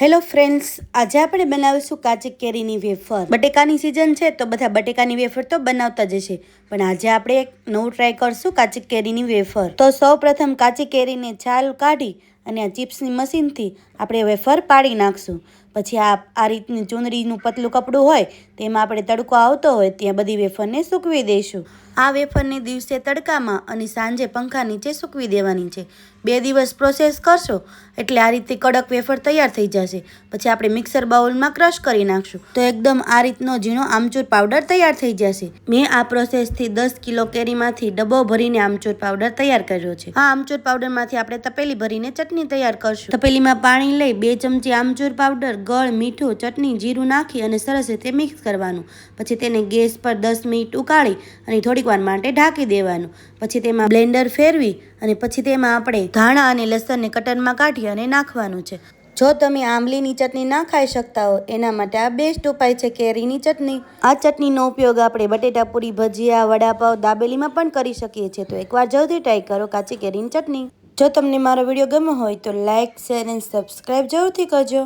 Hello friends, આજે આપણે બનાવીશું કાચી કેરીની વેફર. બટેકાની સિઝન છે તો બધા બટેકાની વેફર તો બનાવતા જ હશે, પણ આજે આપણે એક નવું ટ્રાય કરશું કાચી કેરીની વેફર. તો સૌપ્રથમ કાચી કેરીને છાલ કાઢી અને આ ચિપ્સની મશીનથી આપણે વેફર પાડી નાખશું. પછી આ રીતની ચૂંદડીનું પતલું કપડું હોય તેમાં આપણે તડકો આવતો હોય ત્યાં બધી વેફરને સૂકવી દઈશું. આ વેફરને દિવસે તડકામાં અને સાંજે પંખા નીચે સૂકવી દેવાની છે. 2 દિવસ પ્રોસેસ કરશો એટલે આ રીતે કડક વેફર તૈયાર થઈ જશે. પછી આપણે મિક્સર બાઉલમાં ક્રશ કરી નાખશું તો એકદમ આ રીતનો ઝીણો આમચૂર પાવડર તૈયાર થઈ જશે. મેં આ પ્રોસેસથી 10 કિલો કેરીમાંથી ડબ્બો ભરીને આમચૂર પાવડર તૈયાર કર્યો છે. આ આમચૂર પાવડરમાંથી આપણે તપેલી ભરીને ચટણી તૈયાર કરશું. તપેલીમાં પાણી લઈ 2 ચમચી આમચૂર પાવડર, ગળ, મીઠું, ચટણી, જીરું નાખી અને સરસ રીતે મિક્સ કરવાનું. પછી તેને ગેસ પર 10 મિનિટ ઉકાળી અને થોડીક વાર માટે ઢાંકી દેવાનું. પછી તેમાં બ્લેન્ડર ફેરવી અને પછી તેમાં આપણે ધાણા અને લસણને કટરમાં કાઢી અને નાખવાનું છે. જો તમે આંબલીની ચટણી ના ખાઈ શકતા હો એના માટે આ બેસ્ટ ઉપાય છે કેરીની ચટણી. આ ચટણીનો ઉપયોગ આપણે બટેટા પૂરી, ભજીયા, વડાપાવ, દાબેલીમાં પણ કરી શકીએ છીએ. તો એકવાર જરૂરથી ટ્રાય કરો કાચી કેરીની ચટણી. જો તમને મારો વિડીયો ગમ્યો હોય તો લાઇક, શેર અને સબસ્ક્રાઈબ જરૂરથી કરજો.